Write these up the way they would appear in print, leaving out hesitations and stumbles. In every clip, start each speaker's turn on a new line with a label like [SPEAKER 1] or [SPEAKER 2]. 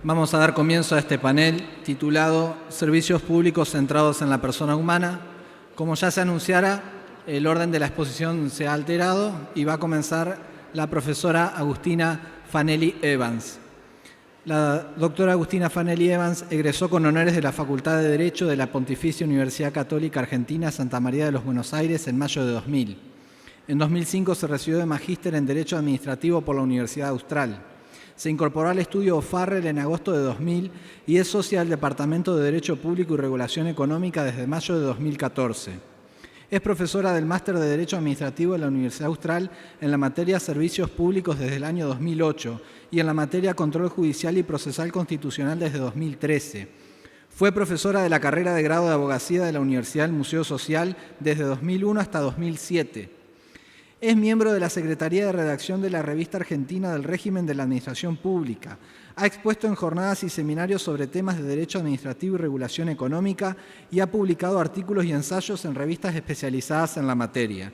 [SPEAKER 1] Vamos a dar comienzo a este panel titulado Servicios públicos centrados en la persona humana. Como ya se anunciara, el orden de la exposición se ha alterado y va a comenzar la profesora Agustina Fanelli Evans. La doctora Agustina Fanelli Evans egresó con honores de la Facultad de Derecho de la Pontificia Universidad Católica Argentina Santa María de los Buenos Aires en mayo de 2000. En 2005 se recibió de magíster en Derecho Administrativo por la Universidad Austral. Se incorporó al estudio O'Farrell en agosto de 2000 y es socia del Departamento de Derecho Público y Regulación Económica desde mayo de 2014. Es profesora del Máster de Derecho Administrativo de la Universidad Austral en la materia Servicios Públicos desde el año 2008 y en la materia Control Judicial y Procesal Constitucional desde 2013. Fue profesora de la carrera de grado de Abogacía de la Universidad del Museo Social desde 2001 hasta 2007. Es miembro de la Secretaría de Redacción de la Revista Argentina del Régimen de la Administración Pública. Ha expuesto en jornadas y seminarios sobre temas de Derecho Administrativo y Regulación Económica y ha publicado artículos y ensayos en revistas especializadas en la materia.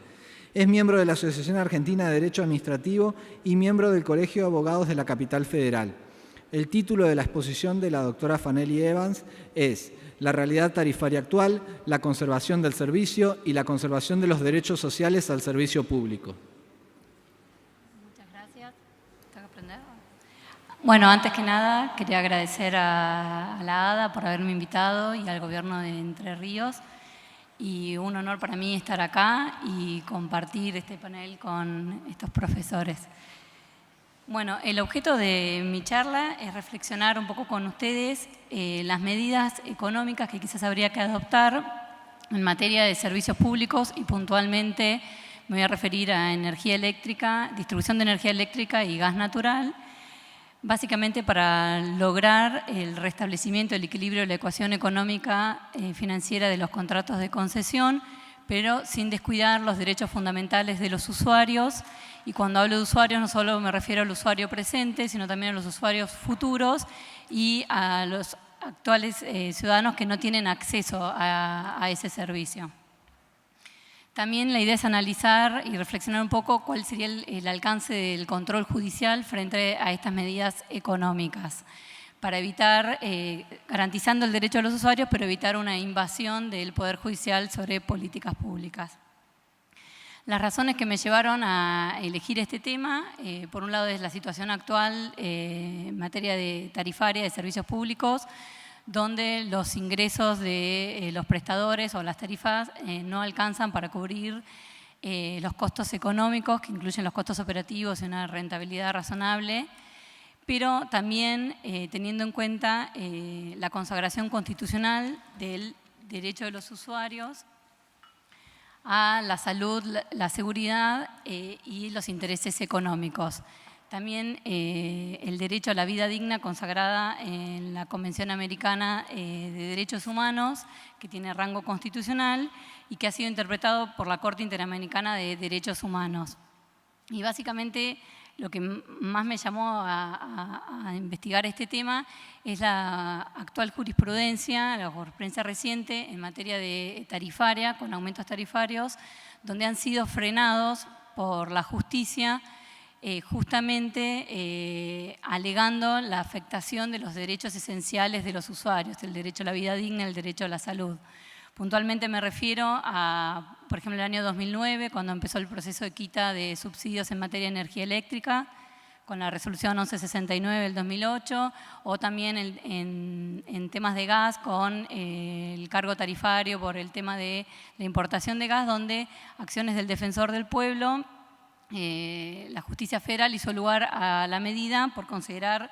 [SPEAKER 1] Es miembro de la Asociación Argentina de Derecho Administrativo y miembro del Colegio de Abogados de la Capital Federal. El título de la exposición de la doctora Fanelli Evans es La realidad tarifaria actual, la conservación del servicio y la conservación de los derechos sociales al servicio público.
[SPEAKER 2] Muchas gracias. ¿Tengo que aprender? Bueno, antes que nada, quería agradecer a la ADA por haberme invitado y al Gobierno de Entre Ríos. Y un honor para mí estar acá y compartir este panel con estos profesores. Bueno, el objeto de mi charla es reflexionar un poco con ustedes las medidas económicas que quizás habría que adoptar en materia de servicios públicos y puntualmente me voy a referir a energía eléctrica, distribución de energía eléctrica y gas natural, básicamente para lograr el restablecimiento del equilibrio de la ecuación económica financiera de los contratos de concesión, pero sin descuidar los derechos fundamentales de los usuarios. Y cuando hablo de usuarios no solo me refiero al usuario presente, sino también a los usuarios futuros y a los actuales ciudadanos que no tienen acceso a ese servicio. También la idea es analizar y reflexionar un poco cuál sería el alcance del control judicial frente a estas medidas económicas, para evitar, garantizando el derecho de los usuarios, pero evitar una invasión del Poder Judicial sobre políticas públicas. Las razones que me llevaron a elegir este tema, por un lado es la situación actual en materia de tarifaria de servicios públicos, donde los ingresos de los prestadores o las tarifas no alcanzan para cubrir los costos económicos, que incluyen los costos operativos y una rentabilidad razonable, pero también teniendo en cuenta la consagración constitucional del derecho de los usuarios a la salud, la seguridad y los intereses económicos. También el derecho a la vida digna consagrada en la Convención Americana de Derechos Humanos, que tiene rango constitucional y que ha sido interpretado por la Corte Interamericana de Derechos Humanos. Y básicamente lo que más me llamó a investigar este tema es la actual jurisprudencia, la jurisprudencia reciente en materia de tarifaria, con aumentos tarifarios, donde han sido frenados por la justicia justamente alegando la afectación de los derechos esenciales de los usuarios, el derecho a la vida digna, el derecho a la salud. Puntualmente me refiero a, por ejemplo, el año 2009, cuando empezó el proceso de quita de subsidios en materia de energía eléctrica, con la resolución 1169 del 2008, o también en temas de gas, con el cargo tarifario por el tema de la importación de gas, donde acciones del Defensor del Pueblo, la Justicia Federal hizo lugar a la medida por considerar,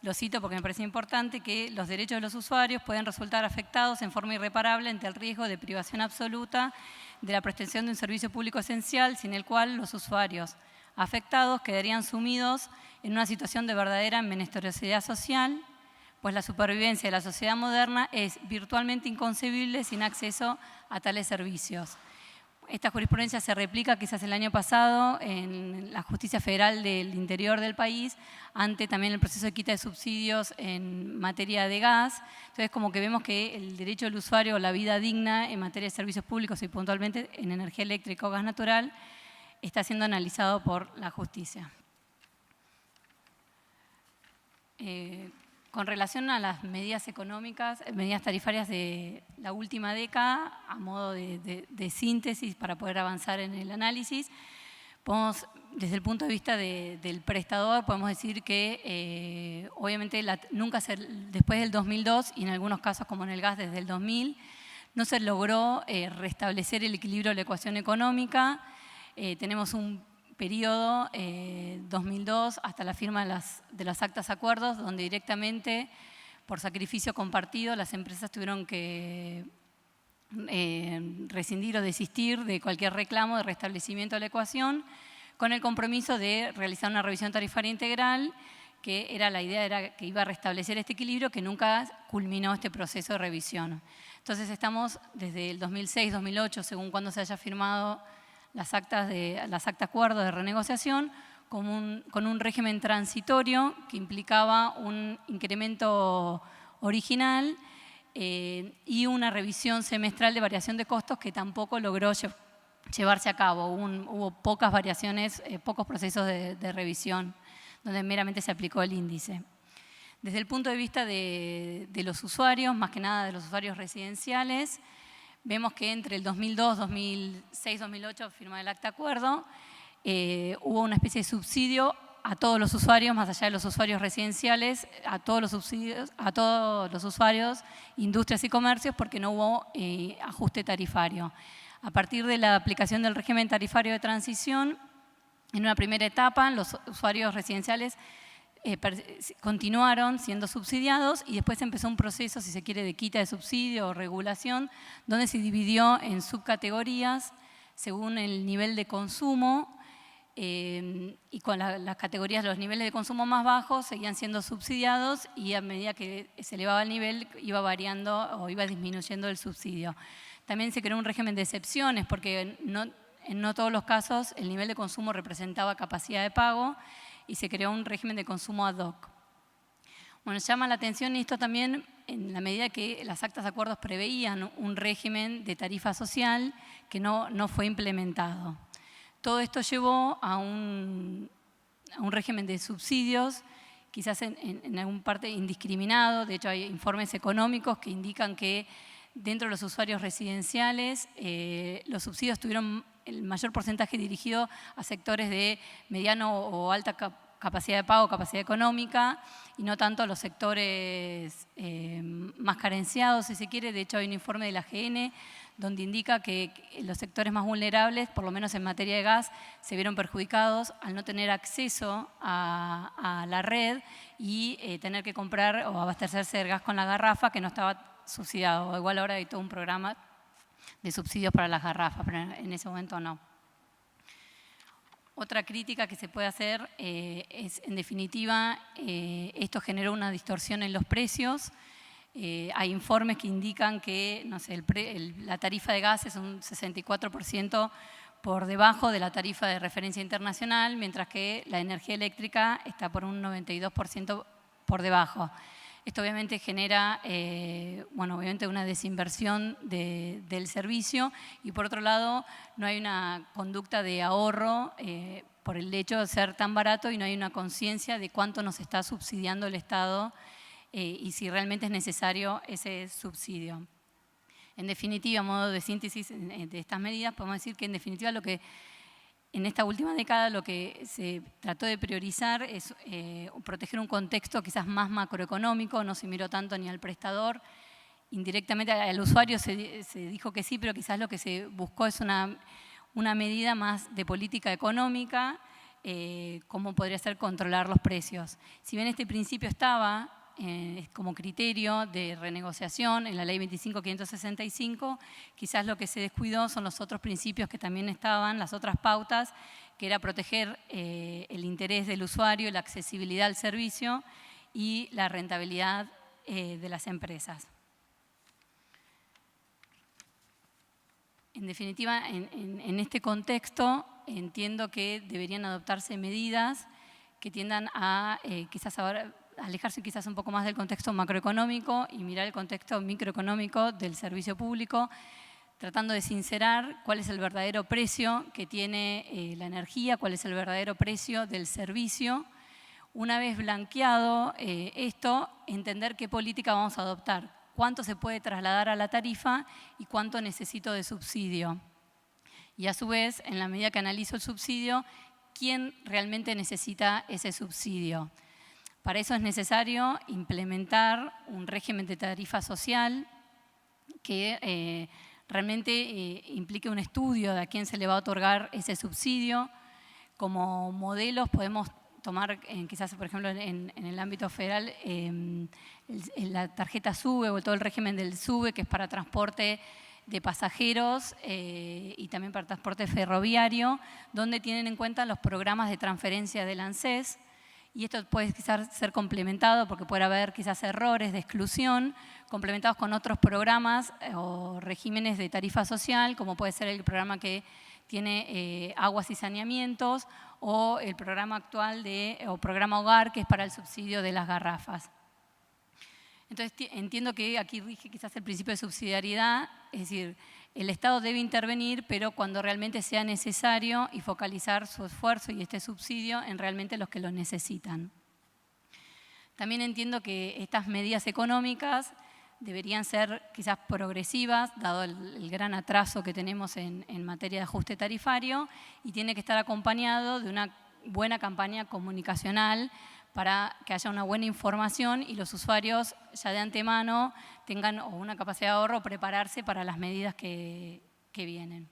[SPEAKER 2] lo cito porque me parece importante, que los derechos de los usuarios pueden resultar afectados en forma irreparable ante el riesgo de privación absoluta de la prestación de un servicio público esencial, sin el cual los usuarios afectados quedarían sumidos en una situación de verdadera menesterosidad social, pues la supervivencia de la sociedad moderna es virtualmente inconcebible sin acceso a tales servicios. Esta jurisprudencia se replica quizás el año pasado en la Justicia Federal del interior del país, ante también el proceso de quita de subsidios en materia de gas. Entonces, como que vemos que el derecho del usuario a la vida digna en materia de servicios públicos y puntualmente en energía eléctrica o gas natural está siendo analizado por la justicia. Con relación a las medidas económicas, medidas tarifarias de la última década, a modo de síntesis para poder avanzar en el análisis, desde el punto de vista del prestador, podemos decir que obviamente después del 2002 y en algunos casos como en el gas desde el 2000, no se logró restablecer el equilibrio de la ecuación económica. Tenemos un periodo 2002 hasta la firma de las actas acuerdos, donde directamente por sacrificio compartido las empresas tuvieron que rescindir o desistir de cualquier reclamo de restablecimiento de la ecuación, con el compromiso de realizar una revisión tarifaria integral, que la idea era que iba a restablecer este equilibrio, que nunca culminó este proceso de revisión. Entonces estamos desde el 2006-2008, según cuando se haya firmado las actas acuerdo de renegociación, con un régimen transitorio que implicaba un incremento original y una revisión semestral de variación de costos que tampoco logró llevarse a cabo. Hubo pocas variaciones, pocos procesos de revisión, donde meramente se aplicó el índice. Desde el punto de vista de los usuarios, más que nada de los usuarios residenciales, vemos que entre el 2002, 2006, 2008, firma del acta acuerdo, hubo una especie de subsidio a todos los usuarios, más allá de los usuarios residenciales, a todos los usuarios, industrias y comercios, porque no hubo ajuste tarifario. A partir de la aplicación del régimen tarifario de transición, en una primera etapa, los usuarios residenciales continuaron siendo subsidiados y después empezó un proceso, si se quiere, de quita de subsidio o regulación, donde se dividió en subcategorías según el nivel de consumo y con las categorías, los niveles de consumo más bajos seguían siendo subsidiados y a medida que se elevaba el nivel iba variando o iba disminuyendo el subsidio. También se creó un régimen de excepciones porque en no todos los casos el nivel de consumo representaba capacidad de pago y se creó un régimen de consumo ad hoc. Bueno, llama la atención esto también en la medida que las actas de acuerdos preveían un régimen de tarifa social que no fue implementado. Todo esto llevó a un régimen de subsidios, quizás en alguna parte indiscriminado. De hecho, hay informes económicos que indican que dentro de los usuarios residenciales los subsidios tuvieron el mayor porcentaje dirigido a sectores de mediano o alta capacidad de pago, capacidad económica, y no tanto a los sectores más carenciados, si se quiere. De hecho, hay un informe de la AGN donde indica que los sectores más vulnerables, por lo menos en materia de gas, se vieron perjudicados al no tener acceso a la red y tener que comprar o abastecerse del gas con la garrafa, que no estaba subsidiado. Igual ahora hay todo un programa de subsidios para las garrafas, pero en ese momento no. Otra crítica que se puede hacer es, en definitiva, esto generó una distorsión en los precios. Hay informes que indican que la tarifa de gas es un 64% por debajo de la tarifa de referencia internacional, mientras que la energía eléctrica está por un 92% por debajo. Esto obviamente genera obviamente una desinversión del servicio y por otro lado no hay una conducta de ahorro por el hecho de ser tan barato y no hay una conciencia de cuánto nos está subsidiando el Estado y si realmente es necesario ese subsidio. En definitiva, a modo de síntesis de estas medidas, podemos decir que en definitiva en esta última década lo que se trató de priorizar es proteger un contexto quizás más macroeconómico, no se miró tanto ni al prestador, indirectamente al usuario se dijo que sí, pero quizás lo que se buscó es una medida más de política económica, cómo podría ser controlar los precios. Si bien este principio estaba como criterio de renegociación en la ley 25.565, quizás lo que se descuidó son los otros principios que también estaban, las otras pautas, que era proteger el interés del usuario, la accesibilidad al servicio y la rentabilidad de las empresas. En definitiva, en este contexto entiendo que deberían adoptarse medidas que tiendan a quizás ahora alejarse quizás un poco más del contexto macroeconómico y mirar el contexto microeconómico del servicio público, tratando de sincerar cuál es el verdadero precio que tiene la energía, cuál es el verdadero precio del servicio, Una vez blanqueado esto, entender qué política vamos a adoptar, cuánto se puede trasladar a la tarifa y cuánto necesito de subsidio. Y a su vez, en la medida que analizo el subsidio, quién realmente necesita ese subsidio. Para eso es necesario implementar un régimen de tarifa social que realmente implique un estudio de a quién se le va a otorgar ese subsidio. Como modelos podemos tomar, quizás por ejemplo en el ámbito federal, la tarjeta SUBE o todo el régimen del SUBE, que es para transporte de pasajeros y también para transporte ferroviario, donde tienen en cuenta los programas de transferencia del ANSES. Y esto puede quizás ser complementado porque puede haber quizás errores de exclusión, complementados con otros programas o regímenes de tarifa social, como puede ser el programa que tiene aguas y saneamientos, o el programa actual o programa Hogar, que es para el subsidio de las garrafas. Entonces entiendo que aquí rige quizás el principio de subsidiariedad, es decir, el Estado debe intervenir, pero cuando realmente sea necesario, y focalizar su esfuerzo y este subsidio en realmente los que lo necesitan. También entiendo que estas medidas económicas deberían ser quizás progresivas, dado el gran atraso que tenemos en materia de ajuste tarifario, y tiene que estar acompañado de una buena campaña comunicacional para que haya una buena información y los usuarios ya de antemano tengan una capacidad de ahorro o prepararse para las medidas que vienen.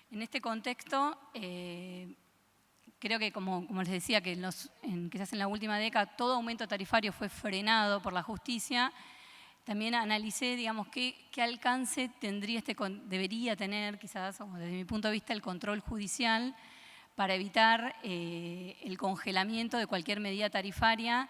[SPEAKER 2] En este contexto, creo que, como les decía, que quizás en la última década todo aumento tarifario fue frenado por la justicia. También analicé, digamos, qué alcance debería tener, quizás, o desde mi punto de vista, el control judicial para evitar el congelamiento de cualquier medida tarifaria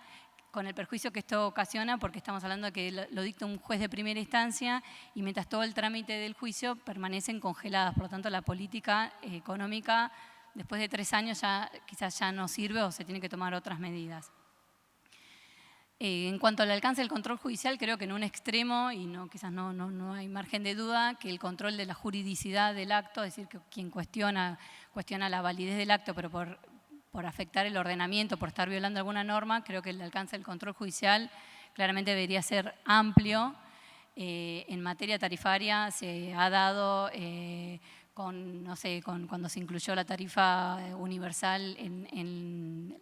[SPEAKER 2] con el perjuicio que esto ocasiona, porque estamos hablando de que lo dicta un juez de primera instancia y mientras todo el trámite del juicio permanecen congeladas. Por lo tanto, la política económica, después de 3 años, quizás ya no sirve o se tienen que tomar otras medidas. En cuanto al alcance del control judicial, creo que en un extremo, y quizás no hay margen de duda, que el control de la juridicidad del acto, es decir, que quien cuestiona la validez del acto, pero por afectar el ordenamiento, por estar violando alguna norma, creo que el alcance del control judicial claramente debería ser amplio. En materia tarifaria se ha dado cuando se incluyó la tarifa universal,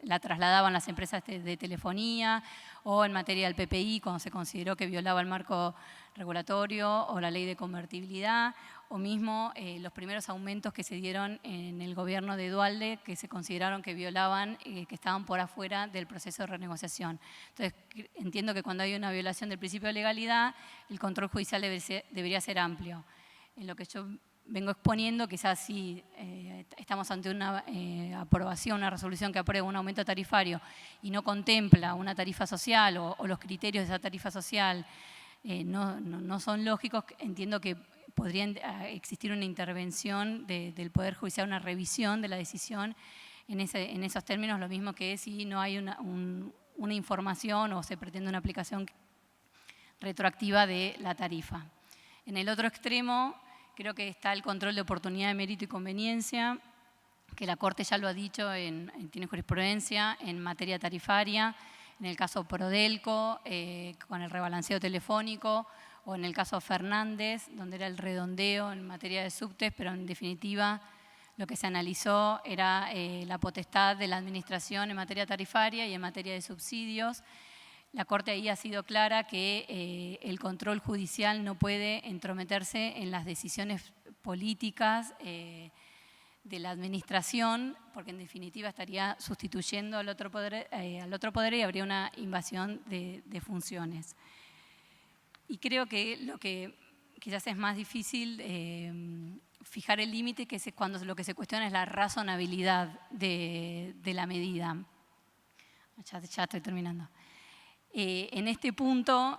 [SPEAKER 2] la trasladaban las empresas de telefonía, o en materia del PPI, cuando se consideró que violaba el marco regulatorio o la ley de convertibilidad, o mismo los primeros aumentos que se dieron en el gobierno de Duhalde, que se consideraron que violaban, que estaban por afuera del proceso de renegociación. Entonces, entiendo que cuando hay una violación del principio de legalidad, el control judicial debería ser amplio. En lo que yo vengo exponiendo, quizás sí estamos ante una aprobación, una resolución que aprueba un aumento tarifario y no contempla una tarifa social o los criterios de esa tarifa social no son lógicos. Entiendo que podría existir una intervención del Poder Judicial, una revisión de la decisión en esos términos, lo mismo que si no hay una información o se pretende una aplicación retroactiva de la tarifa. En el otro extremo, creo que está el control de oportunidad de mérito y conveniencia, que la Corte ya lo ha dicho, tiene jurisprudencia en materia tarifaria, en el caso Prodelco, con el rebalanceo telefónico, o en el caso Fernández, donde era el redondeo en materia de subtes, pero en definitiva lo que se analizó era la potestad de la administración en materia tarifaria y en materia de subsidios. La Corte ahí ha sido clara que el control judicial no puede entrometerse en las decisiones políticas de la administración, porque en definitiva estaría sustituyendo al otro poder y habría una invasión de funciones. Y creo que lo que quizás es más difícil fijar el límite, que es cuando lo que se cuestiona es la razonabilidad de la medida. Ya estoy terminando. En este punto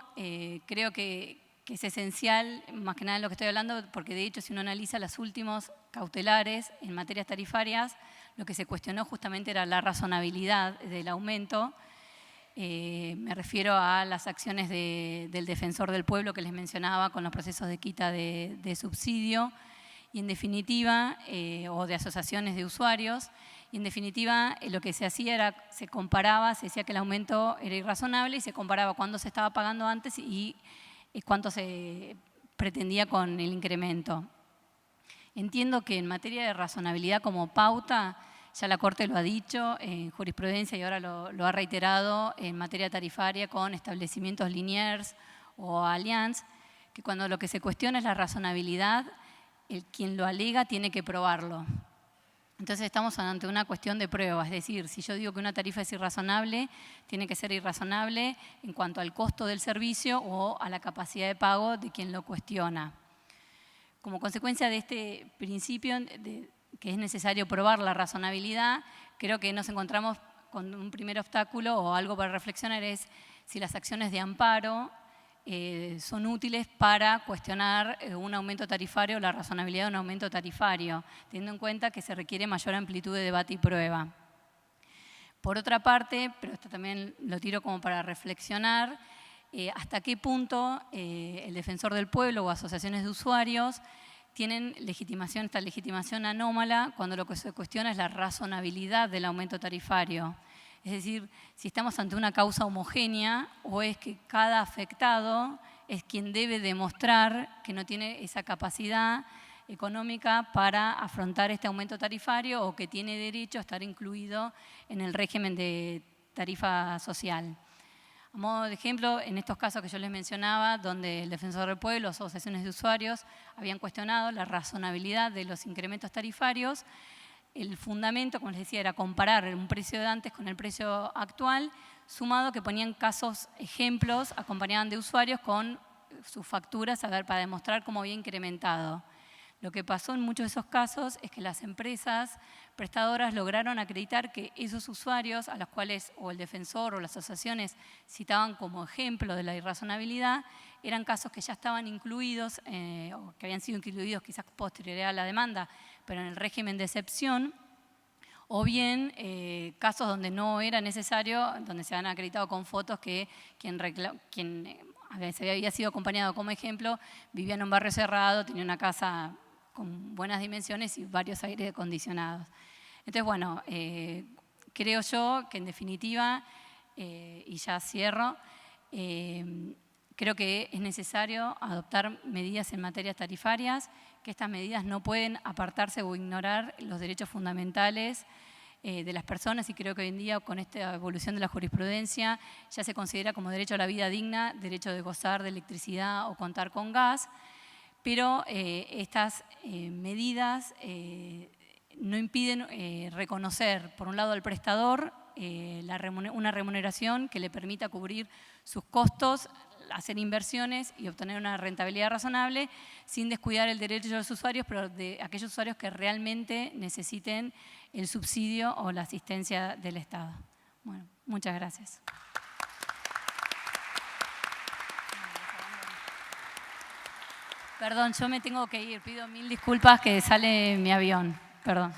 [SPEAKER 2] creo que es esencial, más que nada en lo que estoy hablando, porque de hecho si uno analiza los últimos cautelares en materias tarifarias, lo que se cuestionó justamente era la razonabilidad del aumento. Me refiero a las acciones del Defensor del Pueblo que les mencionaba con los procesos de quita de subsidio y en definitiva, o de asociaciones de usuarios, y en definitiva lo que se hacía era, se comparaba, se decía que el aumento era irrazonable y se comparaba cuándo se estaba pagando antes y cuánto se pretendía con el incremento. Entiendo que en materia de razonabilidad como pauta, ya la Corte lo ha dicho en jurisprudencia y ahora lo ha reiterado en materia tarifaria con establecimientos Liniers o Allianz, que cuando lo que se cuestiona es la razonabilidad, quien lo alega tiene que probarlo. Entonces estamos ante una cuestión de prueba, es decir, si yo digo que una tarifa es irrazonable, tiene que ser irrazonable en cuanto al costo del servicio o a la capacidad de pago de quien lo cuestiona. Como consecuencia de este principio que es necesario probar la razonabilidad, creo que nos encontramos con un primer obstáculo o algo para reflexionar es si las acciones de amparo son útiles para cuestionar un aumento tarifario o la razonabilidad de un aumento tarifario, teniendo en cuenta que se requiere mayor amplitud de debate y prueba. Por otra parte, pero esto también lo tiro como para reflexionar, hasta qué punto el defensor del pueblo o asociaciones de usuarios tienen esta legitimación anómala cuando lo que se cuestiona es la razonabilidad del aumento tarifario. Es decir, si estamos ante una causa homogénea o es que cada afectado es quien debe demostrar que no tiene esa capacidad económica para afrontar este aumento tarifario o que tiene derecho a estar incluido en el régimen de tarifa social. A modo de ejemplo, en estos casos que yo les mencionaba, donde el defensor del pueblo, asociaciones de usuarios, habían cuestionado la razonabilidad de los incrementos tarifarios, el fundamento, como les decía, era comparar un precio de antes con el precio actual, sumado que ponían casos, ejemplos, acompañaban de usuarios con sus facturas para demostrar cómo había incrementado. Lo que pasó en muchos de esos casos es que las empresas prestadoras lograron acreditar que esos usuarios a los cuales o el defensor o las asociaciones citaban como ejemplo de la irrazonabilidad eran casos que ya estaban incluidos o que habían sido incluidos quizás posterior a la demanda, pero en el régimen de excepción, o bien casos donde no era necesario, donde se han acreditado con fotos que quien había sido acompañado como ejemplo vivía en un barrio cerrado, tenía una casa con buenas dimensiones y varios aires acondicionados. Entonces, bueno, creo yo que en definitiva, y ya cierro, creo que es necesario adoptar medidas en materias tarifarias, que estas medidas no pueden apartarse o ignorar los derechos fundamentales de las personas y creo que hoy en día con esta evolución de la jurisprudencia ya se considera como derecho a la vida digna, derecho de gozar de electricidad o contar con gas, pero estas medidas no impiden reconocer, por un lado, al prestador una remuneración que le permita cubrir sus costos, hacer inversiones y obtener una rentabilidad razonable sin descuidar el derecho de los usuarios, pero de aquellos usuarios que realmente necesiten el subsidio o la asistencia del Estado. Bueno, muchas gracias. Perdón, yo me tengo que ir. Pido 1000 disculpas que sale mi avión. Perdón.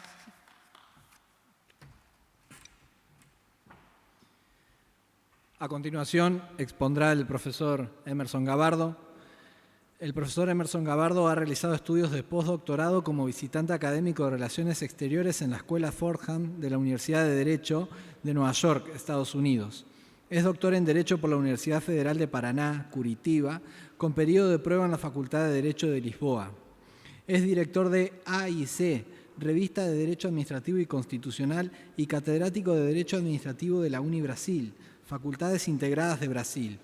[SPEAKER 1] A continuación, expondrá el profesor Emerson Gabardo. El profesor Emerson Gabardo ha realizado estudios de postdoctorado como visitante académico de Relaciones Exteriores en la Escuela Fordham de la Universidad de Derecho de Nueva York, Estados Unidos. Es doctor en Derecho por la Universidad Federal de Paraná, Curitiba, con periodo de prueba en la Facultad de Derecho de Lisboa. Es director de AIC, Revista de Derecho Administrativo y Constitucional, y catedrático de Derecho Administrativo de la UniBrasil, Facultades Integradas de Brasil.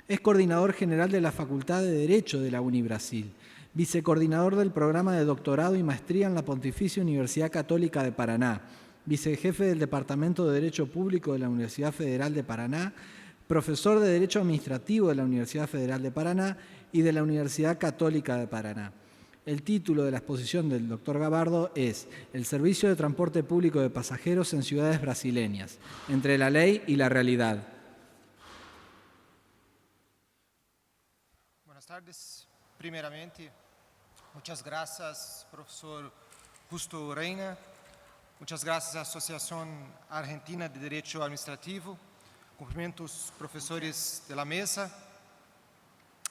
[SPEAKER 1] Es coordinador general de la Facultad de Derecho de la UniBrasil, vicecoordinador del programa de doctorado y maestría en la Pontificia Universidad Católica de Paraná, vicejefe del Departamento de Derecho Público de la Universidad Federal de Paraná, profesor de Derecho Administrativo de la Universidad Federal de Paraná y de la Universidad Católica de Paraná. El título de la exposición del doctor Gabardo es El servicio de transporte público de pasajeros en ciudades brasileñas, entre la ley y la realidad.
[SPEAKER 3] Buenas tardes. Primeramente, muchas gracias, profesor Justo Reina. Muchas gracias a la Asociación Argentina de Derecho Administrativo. Cumprimento os professores de la mesa,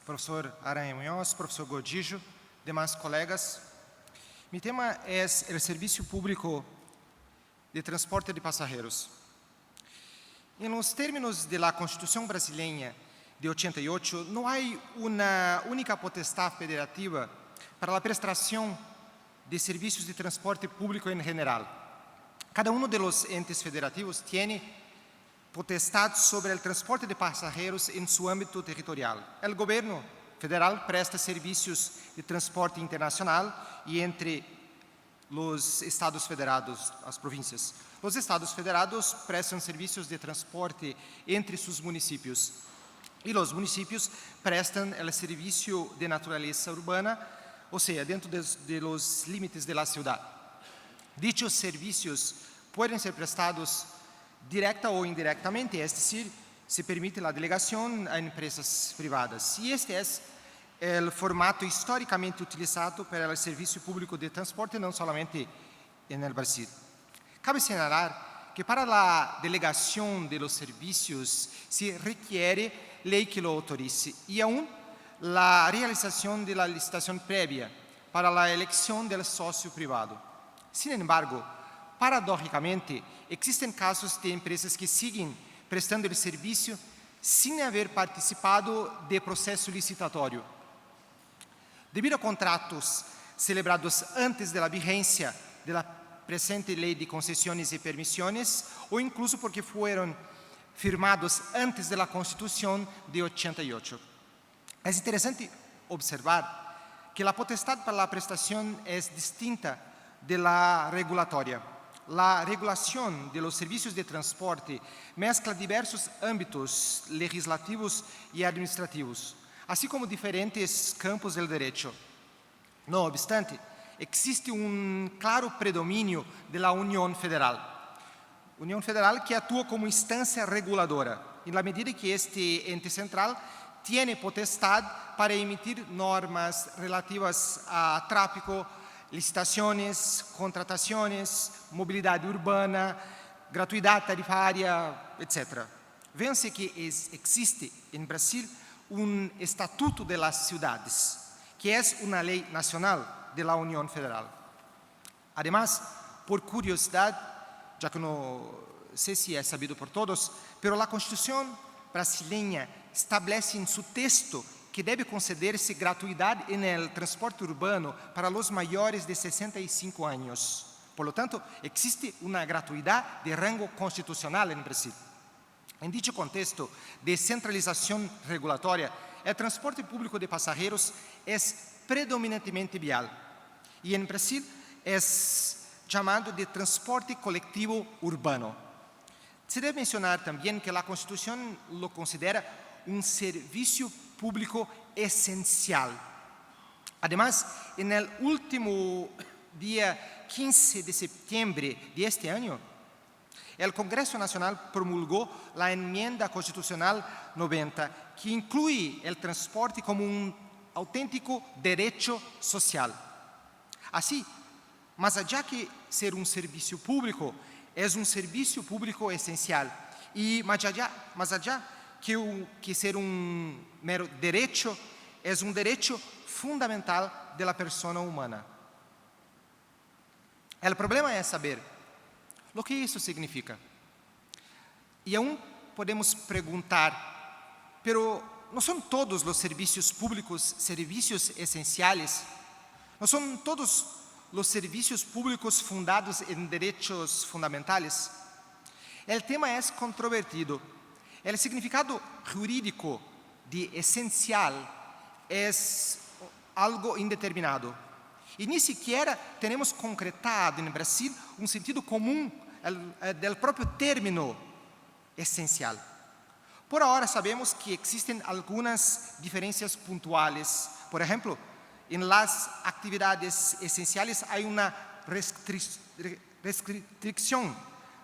[SPEAKER 3] professor Aranha Munhoz, professor Godillo, demais colegas. Mi tema es el servicio público de transporte de pasajeros. En los términos de la Constitución brasileña de 88, no hay una única potestad federativa para la prestación de servicios de transporte público en general. Cada uno de los entes federativos tiene potestad sobre el transporte de pasajeros en su ámbito territorial. El gobierno federal presta servicios de transporte internacional y entre los estados federados, las provincias. Los estados federados prestan servicios de transporte entre sus municipios y los municipios prestan el servicio de naturaleza urbana, o sea, dentro de los límites de la ciudad. Dichos servicios pueden ser prestados directa o indirectamente, es decir, se permite la delegación a empresas privadas. Y este es el formato históricamente utilizado para el servicio público de transporte, no solamente en el Brasil. Cabe señalar que para la delegación de los servicios se requiere ley que lo autorice y aún la realización de la licitación previa para la elección del socio privado. Sin embargo, paradójicamente, existen casos de empresas que siguen prestando el servicio sin haber participado de proceso licitatório. Debido a contratos celebrados antes de la vigencia de la presente ley de concesiones y permisiones, o incluso porque fueron firmados antes de la Constitución de 88. Es interesante observar que la potestad para la prestación es distinta de la regulatoria. La regulación de los servicios de transporte mezcla diversos ámbitos legislativos y administrativos, así como diferentes campos del derecho. No obstante, existe un claro predominio de la Unión Federal. Unión Federal que actúa como instancia reguladora, en la medida que este ente central tiene potestad para emitir normas relativas a tráfico, licitaciones, contrataciones, movilidad urbana, gratuidad tarifaria, etc. Véanse que existe en Brasil un Estatuto de las Ciudades, que es una ley nacional de la Unión Federal. Además, por curiosidad, ya que no sé si es sabido por todos, pero la Constitución brasileña establece en su texto que debe concederse gratuidad en el transporte urbano para los mayores de 65 años. Por lo tanto, existe una gratuidad de rango constitucional en Brasil. En dicho contexto de centralización regulatoria, el transporte público de pasajeros es predominantemente vial y en Brasil es llamado de transporte colectivo urbano. Se debe mencionar también que la Constitución lo considera un servicio público esencial. Además, en el último día 15 de septiembre de este año, el Congreso Nacional promulgó la enmienda constitucional 90, que incluye el transporte como un auténtico derecho social. Así, más allá que ser un servicio público, es un servicio público esencial. Y más allá que ser un mero derecho, es un derecho fundamental de la persona humana. El problema es saber lo que eso significa. Y aún podemos preguntar, pero ¿no son todos los servicios públicos servicios esenciales? ¿No son todos los servicios públicos fundados en derechos fundamentales? El tema es controvertido. El significado jurídico de esencial es algo indeterminado. Y ni siquiera tenemos concretado en Brasil un sentido común del propio término esencial. Por ahora sabemos que existen algunas diferencias puntuales. Por ejemplo, en las actividades esenciales hay una restricción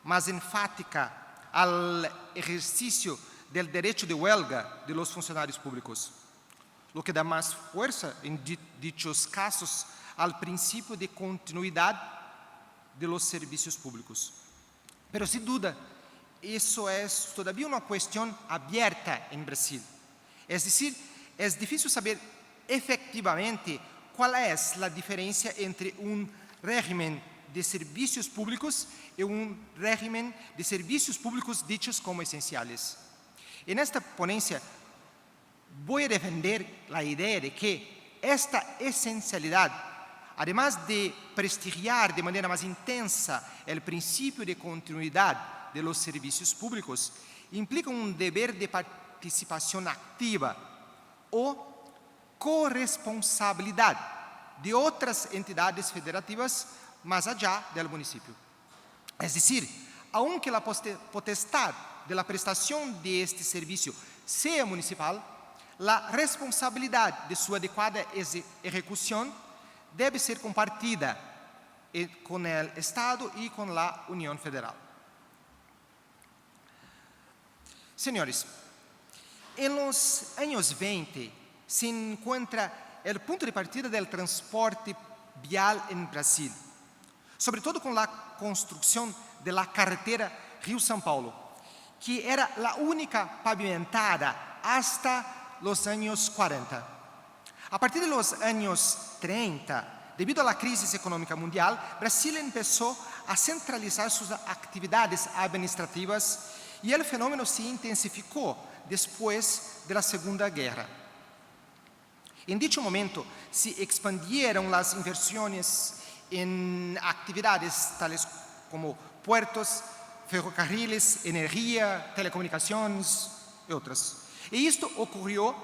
[SPEAKER 3] más enfática al ejercicio del derecho de huelga de los funcionarios públicos, lo que da más fuerza en dichos casos al principio de continuidad de los servicios públicos. Pero sin duda, eso es todavía una cuestión abierta en Brasil. Es decir, es difícil saber efectivamente cuál es la diferencia entre un régimen de servicios públicos y un régimen de servicios públicos dichos como esenciales. En esta ponencia voy a defender la idea de que esta esencialidad, además de prestigiar de manera más intensa el principio de continuidad de los servicios públicos, implica un deber de participación activa o corresponsabilidad de otras entidades federativas más allá del municipio. Es decir, aunque la potestad de la prestación de este servicio sea municipal, la responsabilidad de su adecuada ejecución debe ser compartida con el Estado y con la Unión Federal. Señores, en los años 20 se encuentra el punto de partida del transporte vial en Brasil, sobre todo con la construcción de la carretera Río-São Paulo, que era la única pavimentada hasta los años 40. A partir de los años 30, debido a la crisis económica mundial, Brasil empezó a centralizar sus actividades administrativas y el fenómeno se intensificó después de la Segunda Guerra. En dicho momento se expandieron las inversiones en actividades tales como puertos, ferrocarriles, energía, telecomunicaciones y otras. Y esto ocurrió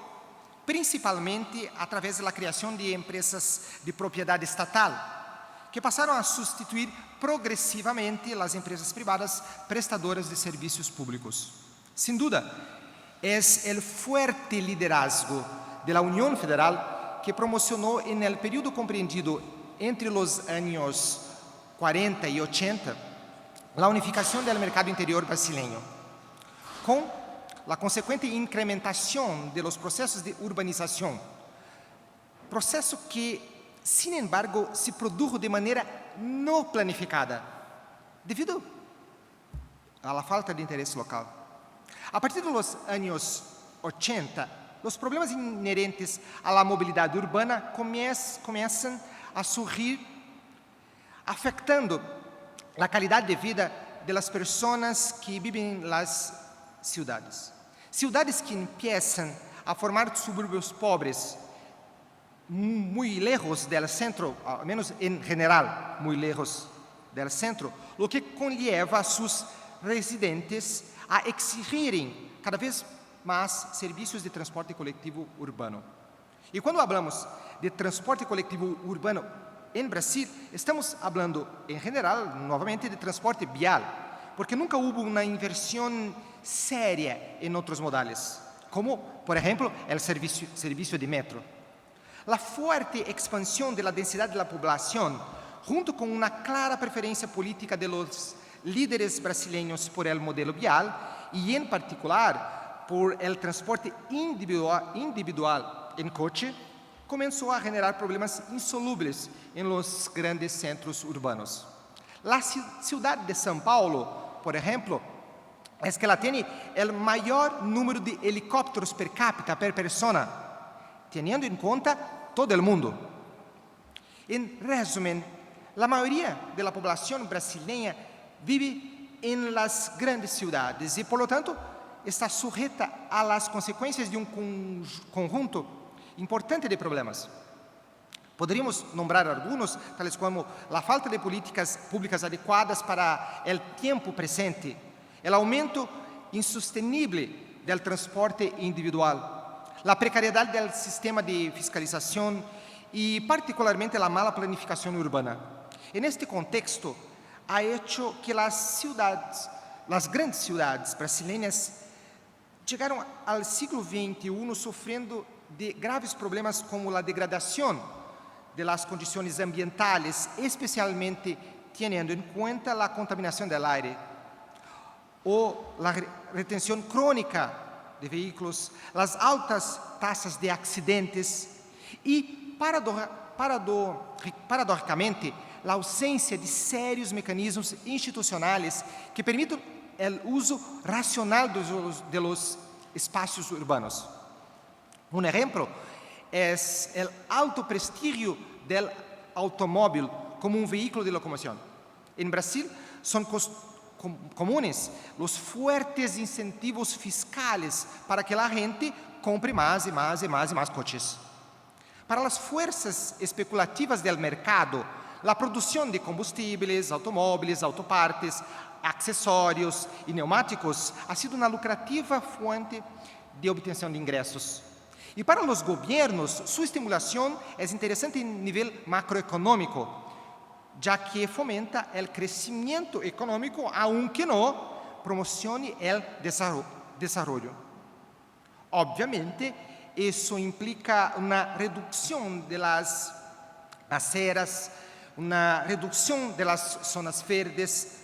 [SPEAKER 3] principalmente a través de la creación de empresas de propiedad estatal, que pasaron a sustituir progresivamente las empresas privadas prestadoras de servicios públicos. Sin duda, es el fuerte liderazgo de la Unión Federal que promocionó en el periodo comprendido entre los años 40 y 80 la unificación del mercado interior brasileño, con la consecuente incrementación de los procesos de urbanización, proceso que, sin embargo, se produjo de manera no planificada, debido a la falta de interés local. A partir de los años 80, los problemas inherentes a la movilidad urbana comienzan a surgir, afectando la calidad de vida de las personas que viven en las ciudades. Ciudades que empiezan a formar suburbios pobres, muy lejos del centro, al menos en general, muy lejos del centro, lo que conlleva a sus residentes a exigirem cada vez más servicios de transporte colectivo urbano. Y cuando hablamos de transporte colectivo urbano en Brasil, estamos hablando en general, nuevamente, de transporte vial, porque nunca hubo una inversión seria en otros modales, como, por ejemplo, el servicio de metro. La fuerte expansión de la densidad de la población, junto con una clara preferencia política de los líderes brasileños por el modelo vial y en particular por el transporte individual en coche, comenzó a generar problemas insolubles en los grandes centros urbanos. La ciudad de São Paulo, por ejemplo, es que la tiene el mayor número de helicópteros per cápita per persona, teniendo en cuenta todo el mundo. En resumen, la mayoría de la población brasileña vive en las grandes ciudades y, por lo tanto, está sujeta a las consecuencias de un conjunto importante de problemas. Podríamos nombrar algunos, tales como la falta de políticas públicas adecuadas para el tiempo presente, el aumento insostenible del transporte individual, la precariedad del sistema de fiscalización y particularmente la mala planificación urbana. En este contexto, ha hecho que las grandes ciudades brasileñas llegaron al siglo XXI sufriendo de graves problemas como la degradación de las condiciones ambientales, especialmente teniendo en cuenta la contaminación del aire, o la retención crónica de vehículos, las altas tasas de accidentes y, paradójicamente, la ausencia de serios mecanismos institucionales que permitan el uso racional de los espacios urbanos. Un ejemplo es el alto prestigio del automóvil como un vehículo de locomoción. En Brasil son comunes los fuertes incentivos fiscales para que la gente compre más y más y más y más coches. Para las fuerzas especulativas del mercado, la producción de combustibles, automóviles, autopartes, accesorios y neumáticos ha sido una lucrativa fuente de obtención de ingresos. Y para los gobiernos, su estimulación es interesante en nivel macroeconómico, ya que fomenta el crecimiento económico, aunque no promocione el desarrollo. Obviamente, eso implica una reducción de las aceras, una reducción de las zonas verdes,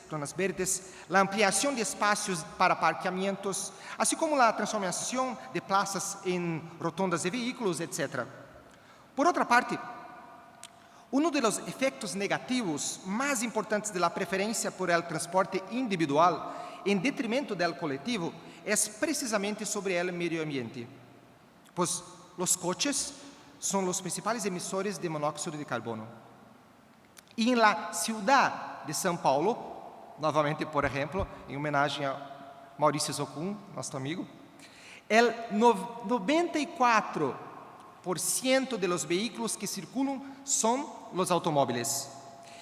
[SPEAKER 3] la ampliación de espacios para parqueamientos, así como la transformación de plazas en rotondas de vehículos, etc. Por otra parte, uno de los efectos negativos más importantes de la preferencia por el transporte individual en detrimento del colectivo es precisamente sobre el medio ambiente, pues los coches son los principales emisores de monóxido de carbono. Y en la ciudad de São Paulo, novamente, por ejemplo, en homenaje a Mauricio Zocum, nuestro amigo, el 94% de los vehículos que circulan son los automóviles,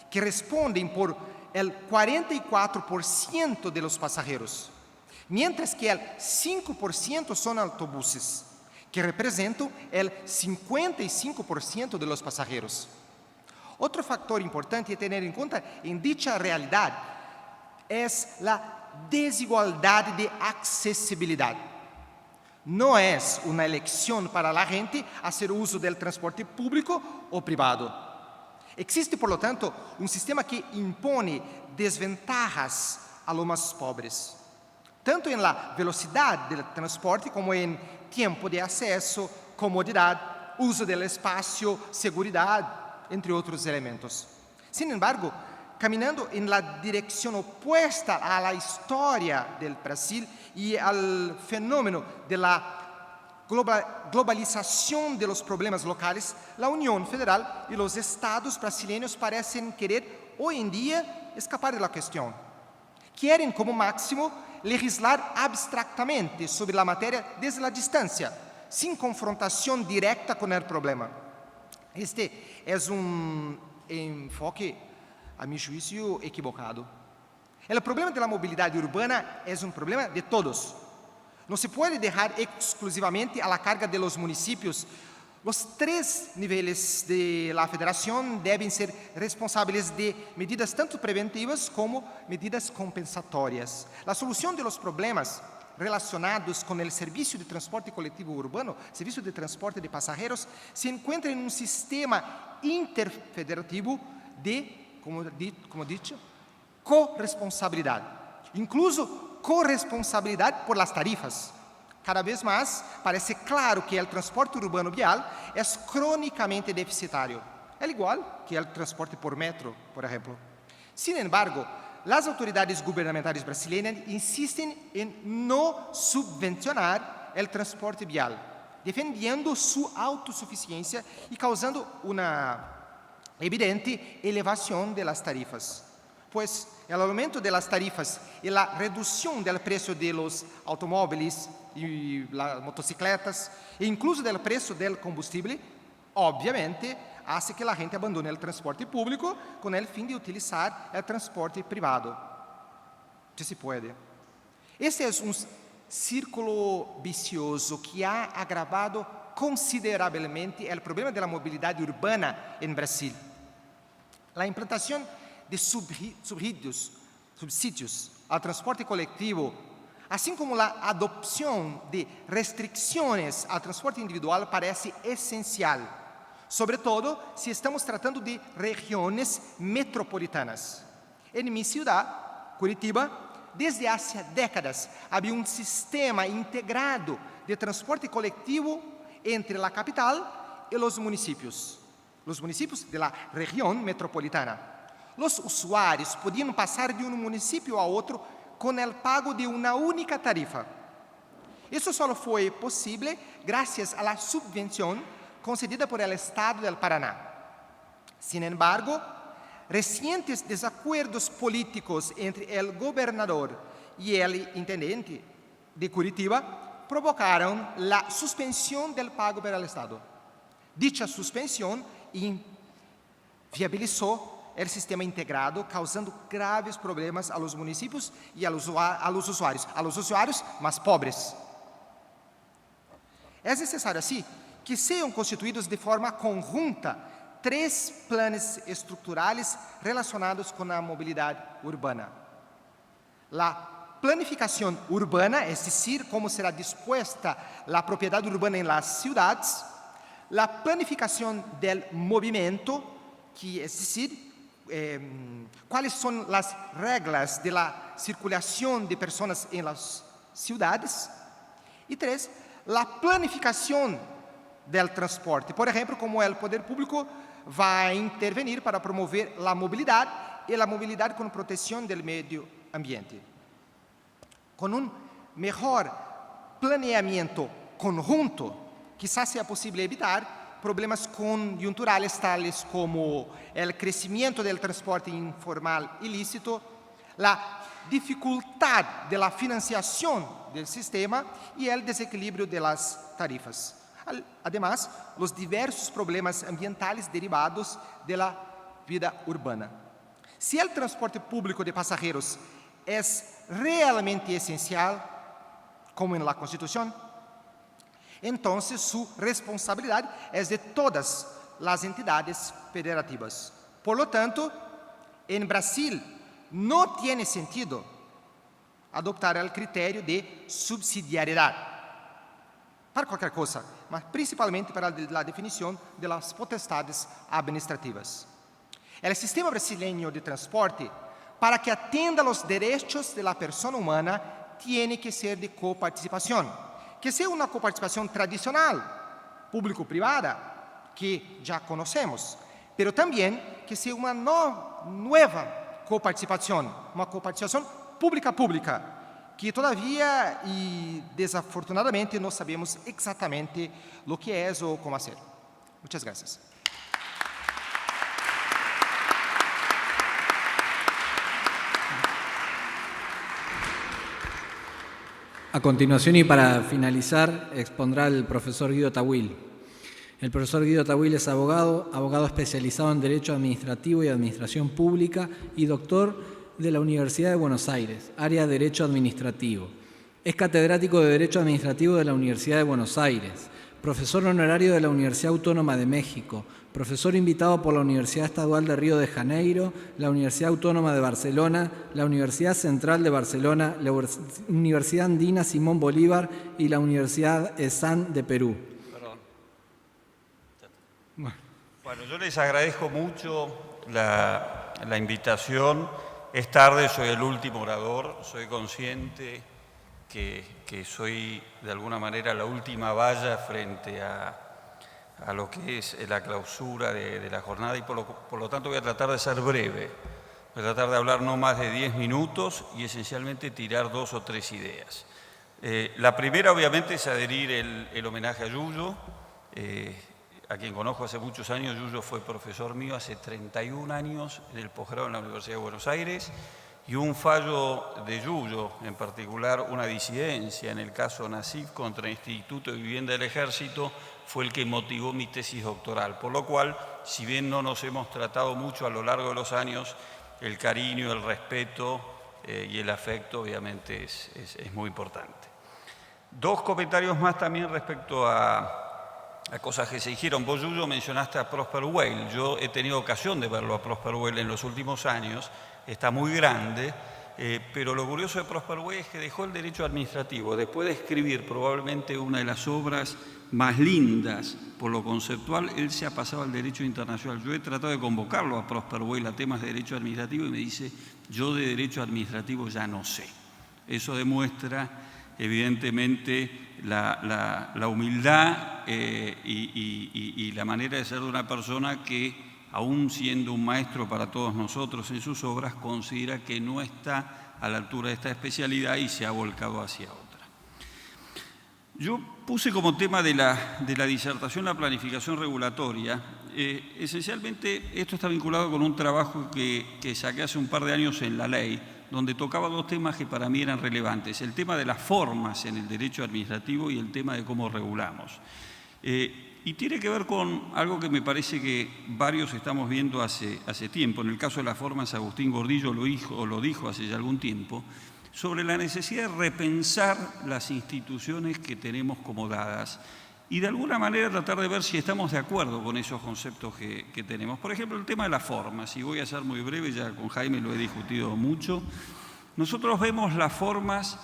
[SPEAKER 3] que responden por el 44% de los pasajeros, mientras que el 5% son autobuses, que representan el 55% de los pasajeros. Otro factor importante a tener en cuenta en dicha realidad es la desigualdad de accesibilidad. No es una elección para la gente hacer uso del transporte público o privado. Existe, por lo tanto, un sistema que impone desventajas a los más pobres, tanto en la velocidad del transporte como en tiempo de acceso, comodidad, uso del espacio, seguridad, entre otros elementos. Sin embargo, caminando en la dirección opuesta a la historia del Brasil y al fenómeno de la globalización de los problemas locales, la Unión Federal y los estados brasileños parecen querer hoy en día escapar de la cuestión. Quieren como máximo legislar abstractamente sobre la materia desde la distancia, sin confrontación directa con el problema. Este es un enfoque, a mi juicio, equivocado. El problema de la movilidad urbana es un problema de todos. No se puede dejar exclusivamente a la carga de los municipios. Los 3 niveles de la federación deben ser responsables de medidas tanto preventivas como medidas compensatorias. La solución de los problemas relacionados con el servicio de transporte colectivo urbano, servicio de transporte de pasajeros, se encuentra en un sistema interfederativo de, como dicho, corresponsabilidad, incluso corresponsabilidad por las tarifas. Cada vez más parece claro que el transporte urbano vial es crónicamente deficitario, al igual que el transporte por metro, por ejemplo. Sin embargo, las autoridades gubernamentales brasileñas insisten en no subvencionar el transporte vial, defendiendo su autosuficiencia y causando una evidente elevación de las tarifas. Pues el aumento de las tarifas y la reducción del precio de los automóviles y las motocicletas, e incluso del precio del combustible, obviamente hace que la gente abandone el transporte público con el fin de utilizar el transporte privado, si se puede. Este es un círculo vicioso que ha agravado considerablemente el problema de la movilidad urbana en Brasil. La implantación de subsidios al transporte colectivo, así como la adopción de restricciones al transporte individual, parece esencial, sobre todo si estamos tratando de regiones metropolitanas. En mi ciudad, Curitiba, desde hace décadas había un sistema integrado de transporte colectivo entre la capital y los municipios de la región metropolitana. Los usuarios podían pasar de un municipio a otro con el pago de una única tarifa. Eso solo fue posible gracias a la subvención concedida por el Estado del Paraná. Sin embargo, recientes desacuerdos políticos entre el gobernador y el intendente de Curitiba provocaron la suspensión del pago para el Estado. Dicha suspensión inviabilizó el sistema integrado, causando graves problemas a los municipios y a los usuarios más pobres. Es necesario, así, que sean constituidos de forma conjunta 3 planes estructurales relacionados con la movilidad urbana. La planificación urbana, es decir, cómo será dispuesta la propiedad urbana en las ciudades. La planificación del movimiento, que es decir, cuáles son las reglas de la circulación de personas en las ciudades. Y 3, la planificación del transporte. Por ejemplo, como el poder público va a intervenir para promover la movilidad y la movilidad con protección del medio ambiente. Con un mejor planeamiento conjunto, quizás sea posible evitar problemas coyunturales tales como el crecimiento del transporte informal ilícito, la dificultad de la financiación del sistema y el desequilibrio de las tarifas. Además, los diversos problemas ambientales derivados de la vida urbana. Si el transporte público de pasajeros es realmente esencial, como en la Constitución, entonces su responsabilidad es de todas las entidades federativas. Por lo tanto, en Brasil no tiene sentido adoptar el criterio de subsidiariedad para cualquier cosa, mas principalmente para la definición de las potestades administrativas. El sistema brasileño de transporte, para que atienda los derechos de la persona humana, tiene que ser de coparticipación, que sea una coparticipación tradicional, público-privada, que ya conocemos, pero también que sea una nueva coparticipación, una coparticipación pública-pública, que todavía y desafortunadamente no sabemos exactamente lo que es o cómo hacer. Muchas gracias.
[SPEAKER 1] A continuación y para finalizar, expondrá el profesor Guido Tawil. El profesor Guido Tawil es abogado especializado en Derecho Administrativo y Administración Pública y doctor de la Universidad de Buenos Aires, área de Derecho Administrativo. Es catedrático de Derecho Administrativo de la Universidad de Buenos Aires, profesor honorario de la Universidad Autónoma de México, profesor invitado por la Universidad Estadual de Río de Janeiro, la Universidad Autónoma de Barcelona, la Universidad Central de Barcelona, la Universidad Andina Simón Bolívar y la Universidad ESAN de Perú.
[SPEAKER 4] Perdón. Bueno, yo les agradezco mucho la invitación. Es tarde, soy el último orador, soy consciente que soy de alguna manera la última valla frente a lo que es la clausura de la jornada y por lo tanto voy a tratar de ser breve. Voy a tratar de hablar no más de 10 minutos y esencialmente tirar 2 o 3 ideas. La primera obviamente es adherir el homenaje a Yuyo, a quien conozco hace muchos años. Yuyo fue profesor mío hace 31 años en el posgrado en la Universidad de Buenos Aires y un fallo de Yuyo, en particular una disidencia en el caso Nasif contra el Instituto de Vivienda del Ejército, fue el que motivó mi tesis doctoral, por lo cual, si bien no nos hemos tratado mucho a lo largo de los años, el cariño, el respeto y el afecto obviamente es muy importante. 2 comentarios más también respecto a cosas que se dijeron. Vos, Yuyo, mencionaste a Prosper Weil. Yo he tenido ocasión de verlo a Prosper Weil en los últimos años, está muy grande, pero lo curioso de Prosper Weil es que dejó el derecho administrativo, después de escribir probablemente una de las obras más lindas por lo conceptual, él se ha pasado al derecho internacional. Yo he tratado de convocarlo a Prosper Weil a temas de derecho administrativo y me dice, yo de derecho administrativo ya no sé. Eso demuestra evidentemente la humildad y la manera de ser de una persona que, aún siendo un maestro para todos nosotros en sus obras, considera que no está a la altura de esta especialidad y se ha volcado hacia otra. Yo puse como tema de la disertación la planificación regulatoria. Esencialmente esto está vinculado con un trabajo que saqué hace un par de años en la ley, donde tocaba dos temas que para mí eran relevantes: el tema de las formas en el derecho administrativo y el tema de cómo regulamos. Y tiene que ver con algo que me parece que varios estamos viendo hace tiempo. En el caso de las formas, Agustín Gordillo lo dijo hace ya algún tiempo, sobre la necesidad de repensar las instituciones que tenemos como dadas y de alguna manera tratar de ver si estamos de acuerdo con esos conceptos que tenemos. Por ejemplo, el tema de las formas, y voy a ser muy breve, ya con Jaime lo he discutido mucho. Nosotros vemos las formas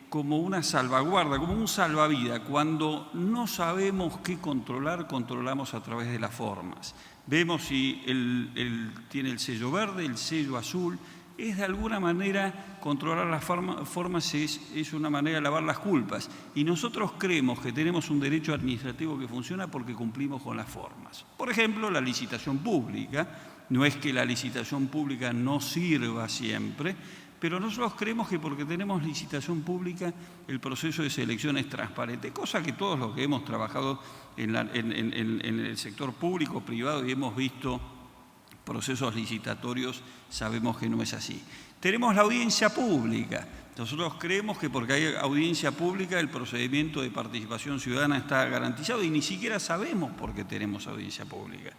[SPEAKER 4] como una salvaguarda, como un salvavidas. Cuando no sabemos qué controlar, controlamos a través de las formas. Vemos si tiene el sello verde, el sello azul. Es de alguna manera, controlar las formas es una manera de lavar las culpas. Y nosotros creemos que tenemos un derecho administrativo que funciona porque cumplimos con las formas. Por ejemplo, la licitación pública. No es que la licitación pública no sirva siempre, pero nosotros creemos que porque tenemos licitación pública, el proceso de selección es transparente, cosa que todos los que hemos trabajado en el sector público, privado, y hemos visto procesos licitatorios, sabemos que no es así. Tenemos la audiencia pública. Nosotros creemos que porque hay audiencia pública, el procedimiento de participación ciudadana está garantizado y ni siquiera sabemos por qué tenemos audiencia pública.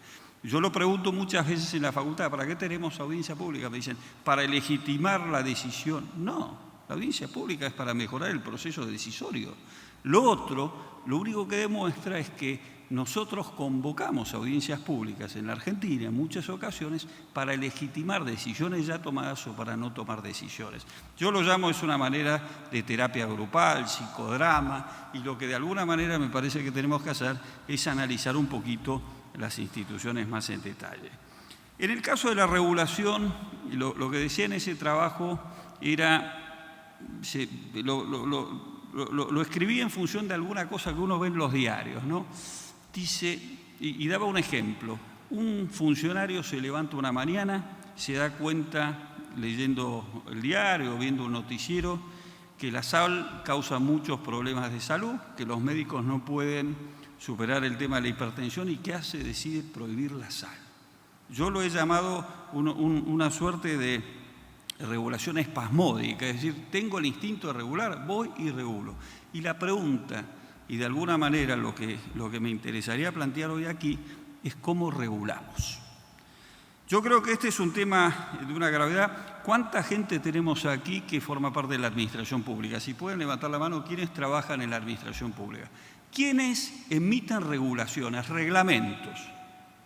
[SPEAKER 4] Yo lo pregunto muchas veces en la facultad: ¿para qué tenemos audiencia pública? Me dicen, para legitimar la decisión. No, la audiencia pública es para mejorar el proceso decisorio. Lo otro, lo único que demuestra es que nosotros convocamos audiencias públicas en la Argentina en muchas ocasiones para legitimar decisiones ya tomadas o para no tomar decisiones. Yo lo llamo, es una manera de terapia grupal, psicodrama, y lo que de alguna manera me parece que tenemos que hacer es analizar un poquito las instituciones más en detalle. En el caso de la regulación, lo que decía en ese trabajo era, lo escribí en función de alguna cosa que uno ve en los diarios, ¿no? Dice, y daba un ejemplo: un funcionario se levanta una mañana, se da cuenta, leyendo el diario, viendo un noticiero, que la sal causa muchos problemas de salud, que los médicos no pueden superar el tema de la hipertensión, y ¿qué hace? Decide prohibir la sal. Yo lo he llamado una suerte de regulación espasmódica, es decir, tengo el instinto de regular, voy y regulo. Y la pregunta, y de alguna manera lo que me interesaría plantear hoy aquí, es cómo regulamos. Yo creo que este es un tema de una gravedad. ¿Cuánta gente tenemos aquí que forma parte de la administración pública? Si pueden levantar la mano, ¿quiénes trabajan en la administración pública? ¿Quiénes emiten regulaciones, reglamentos?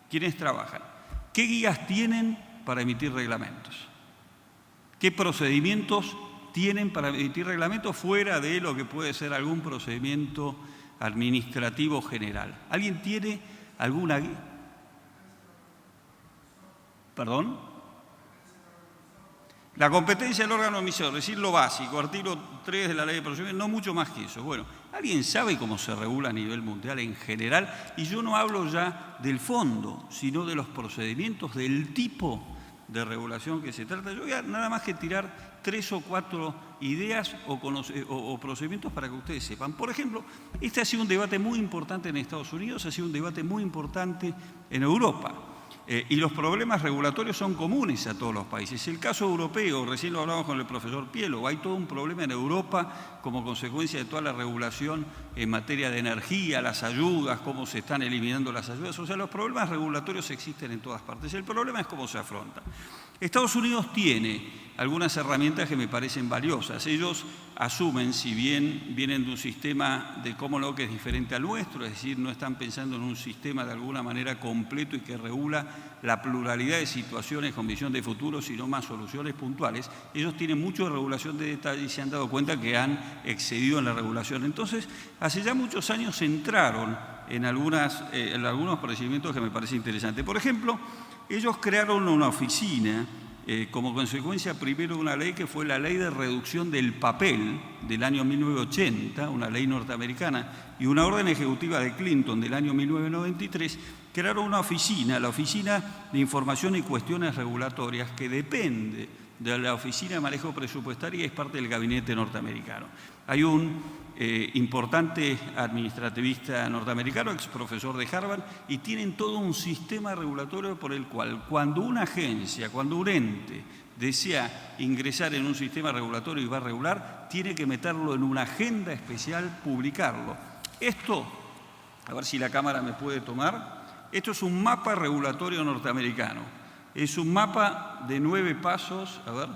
[SPEAKER 4] ¿Quiénes trabajan? ¿Qué guías tienen para emitir reglamentos? ¿Qué procedimientos tienen para emitir reglamentos fuera de lo que puede ser algún procedimiento administrativo general? ¿Alguien tiene alguna guía? ¿Perdón? La competencia del órgano emisor, es decir, lo básico, artículo 3 de la Ley de Procedimientos, no mucho más que eso. Bueno, ¿alguien sabe cómo se regula a nivel mundial en general? Y yo no hablo ya del fondo, sino de los procedimientos, del tipo de regulación que se trata. Yo voy a nada más que tirar 3 o 4 ideas o procedimientos para que ustedes sepan. Por ejemplo, este ha sido un debate muy importante en Estados Unidos, ha sido un debate muy importante en Europa. Y los problemas regulatorios son comunes a todos los países. El caso europeo, recién lo hablamos con el profesor Pielo, hay todo un problema en Europa como consecuencia de toda la regulación en materia de energía, las ayudas, cómo se están eliminando las ayudas. O sea, los problemas regulatorios existen en todas partes. El problema es cómo se afrontan. Estados Unidos tiene algunas herramientas que me parecen valiosas. Ellos asumen, si bien vienen de un sistema de cómo no que es diferente al nuestro, es decir, no están pensando en un sistema de alguna manera completo y que regula la pluralidad de situaciones con visión de futuro, sino más soluciones puntuales. Ellos tienen mucho de regulación de detalle y se han dado cuenta que han excedido en la regulación. Entonces, hace ya muchos años entraron en algunos procedimientos que me parecen interesantes. Por ejemplo, ellos crearon una oficina como consecuencia primero de una ley que fue la Ley de Reducción del Papel del año 1980, una ley norteamericana, y una orden ejecutiva de Clinton del año 1993, crearon una oficina, la Oficina de Información y Cuestiones Regulatorias, que depende de la Oficina de Manejo Presupuestario y es parte del gabinete norteamericano. Hay un importante administrativista norteamericano, ex profesor de Harvard, y tienen todo un sistema regulatorio por el cual cuando una agencia, cuando un ente desea ingresar en un sistema regulatorio y va a regular, tiene que meterlo en una agenda especial, publicarlo. Esto, a ver si la cámara me puede tomar, esto es un mapa regulatorio norteamericano. Es un mapa de 9 pasos, a ver,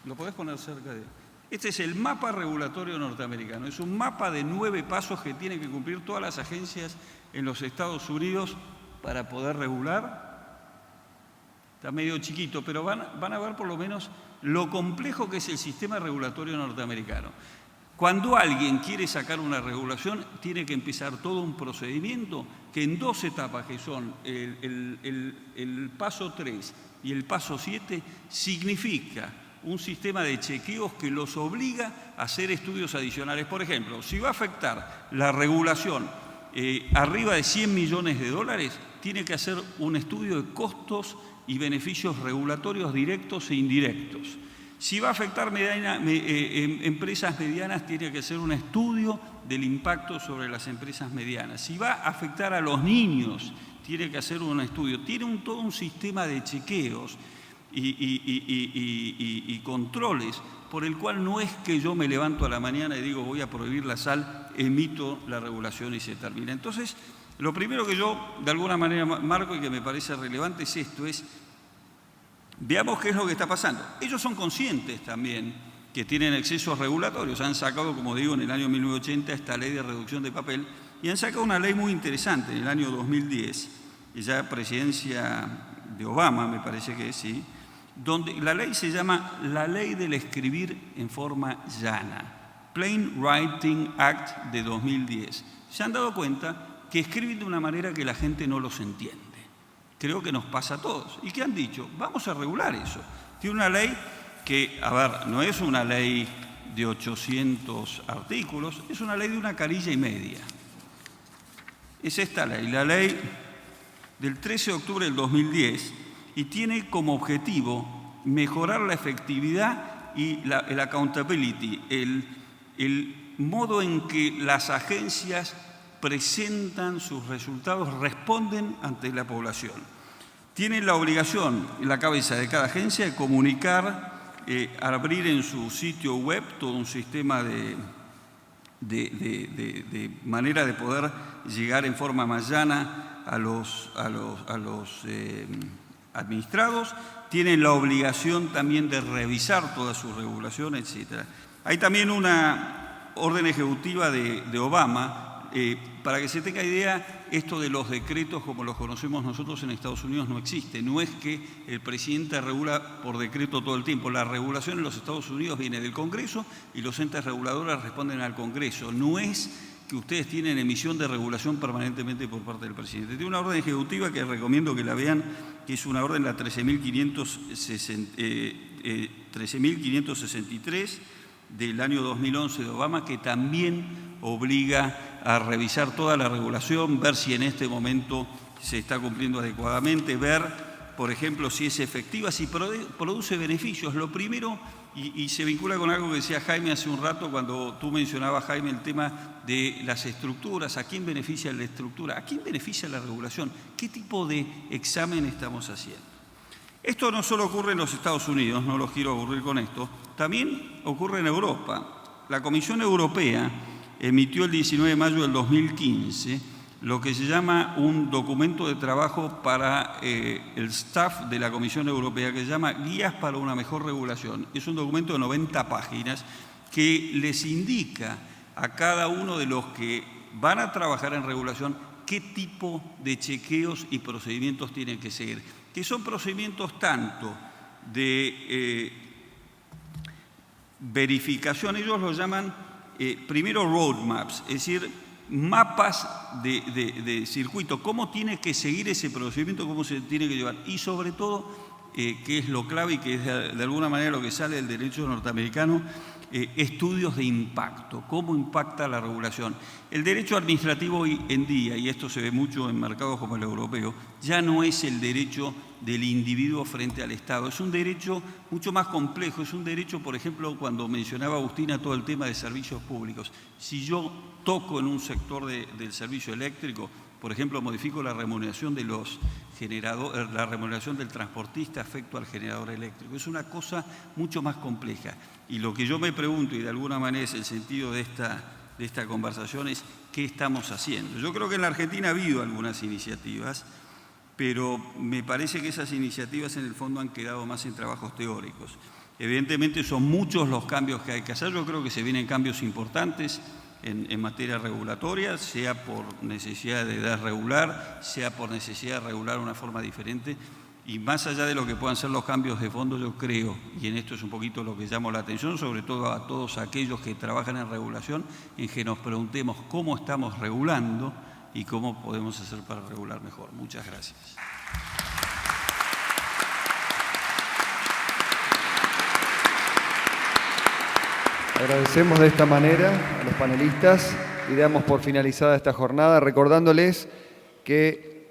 [SPEAKER 4] ¿lo podés poner cerca de...? Este es el mapa regulatorio norteamericano. Es un mapa de 9 pasos que tienen que cumplir todas las agencias en los Estados Unidos para poder regular. Está medio chiquito, pero van a ver por lo menos lo complejo que es el sistema regulatorio norteamericano. Cuando alguien quiere sacar una regulación, tiene que empezar todo un procedimiento que en 2 etapas, que son el paso 3 y el paso 7, significa un sistema de chequeos que los obliga a hacer estudios adicionales. Por ejemplo, si va a afectar la regulación arriba de $100 millones, tiene que hacer un estudio de costos y beneficios regulatorios directos e indirectos. Si va a afectar empresas medianas, tiene que hacer un estudio del impacto sobre las empresas medianas. Si va a afectar a los niños, tiene que hacer un estudio. Tiene todo un sistema de chequeos y controles por el cual no es que yo me levanto a la mañana y digo voy a prohibir la sal, emito la regulación y se termina. Entonces, lo primero que yo de alguna manera marco y que me parece relevante es esto, veamos qué es lo que está pasando. Ellos son conscientes también que tienen excesos regulatorios. Han sacado, como digo, en el año 1980 esta ley de reducción de papel y han sacado una ley muy interesante en el año 2010, y ya presidencia de Obama, me parece que sí, donde la ley se llama la Ley del Escribir en Forma Llana, Plain Writing Act de 2010. Se han dado cuenta que escriben de una manera que la gente no los entiende. Creo que nos pasa a todos. ¿Y qué han dicho? Vamos a regular eso. Tiene una ley que, a ver, no es una ley de 800 artículos, es una ley de 1,5 carillas. Es esta ley, la ley del 13 de octubre del 2010, y tiene como objetivo mejorar la efectividad y el accountability, el modo en que las agencias presentan sus resultados, responden ante la población. Tienen la obligación, en la cabeza de cada agencia, de comunicar, abrir en su sitio web todo un sistema de manera de poder llegar en forma más llana a los administrados. Tienen la obligación también de revisar toda su regulación, etc. Hay también una orden ejecutiva de Obama. Para que se tenga idea, esto de los decretos como los conocemos nosotros en Estados Unidos no existe. No es que el presidente regula por decreto todo el tiempo. La regulación en los Estados Unidos viene del Congreso y los entes reguladores responden al Congreso. No es que ustedes tienen emisión de regulación permanentemente por parte del presidente. Tiene una orden ejecutiva que recomiendo que la vean, que es una orden, la 13.563 del año 2011 de Obama, que también obliga a revisar toda la regulación, ver si en este momento se está cumpliendo adecuadamente, ver, por ejemplo, si es efectiva, si produce beneficios. Lo primero, y se vincula con algo que decía Jaime hace un rato, cuando tú mencionabas, Jaime, el tema de las estructuras. ¿A quién beneficia la estructura? ¿A quién beneficia la regulación? ¿Qué tipo de examen estamos haciendo? Esto no solo ocurre en los Estados Unidos, no los quiero aburrir con esto, también ocurre en Europa. La Comisión Europea emitió el 19 de mayo del 2015 lo que se llama un documento de trabajo para el staff de la Comisión Europea, que se llama Guías para una mejor regulación. Es un documento de 90 páginas que les indica a cada uno de los que van a trabajar en regulación qué tipo de chequeos y procedimientos tienen que seguir, que son procedimientos tanto de verificación, ellos lo llaman primero roadmaps, es decir, mapas de circuito, cómo tiene que seguir ese procedimiento, cómo se tiene que llevar, y sobre todo, que es lo clave y que es de alguna manera lo que sale del derecho norteamericano, estudios de impacto, cómo impacta la regulación. El derecho administrativo hoy en día, y esto se ve mucho en mercados como el europeo, ya no es el derecho del individuo frente al Estado, es un derecho mucho más complejo, es un derecho, por ejemplo, cuando mencionaba Agustina todo el tema de servicios públicos. Si yo toco en un sector del servicio eléctrico, por ejemplo, modifico la remuneración de los generadores, la remuneración del transportista afecto al generador eléctrico. Es una cosa mucho más compleja. Y lo que yo me pregunto, y de alguna manera es el sentido de esta conversación, es ¿qué estamos haciendo? Yo creo que en la Argentina ha habido algunas iniciativas, pero me parece que esas iniciativas en el fondo han quedado más en trabajos teóricos. Evidentemente son muchos los cambios que hay que hacer. Yo creo que se vienen cambios importantes en materia regulatoria, sea por necesidad de desregular, sea por necesidad de regular de una forma diferente. Y más allá de lo que puedan ser los cambios de fondo, yo creo, y en esto es un poquito lo que llamo la atención, sobre todo a todos aquellos que trabajan en regulación, en que nos preguntemos cómo estamos regulando y cómo podemos hacer para regular mejor. Muchas gracias.
[SPEAKER 5] Agradecemos de esta manera a los panelistas y damos por finalizada esta jornada, recordándoles que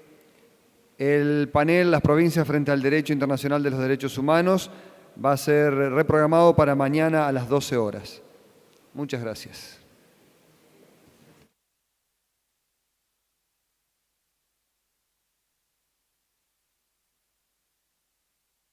[SPEAKER 5] el panel Las provincias frente al derecho internacional de los derechos humanos va a ser reprogramado para mañana a las 12 horas. Muchas gracias.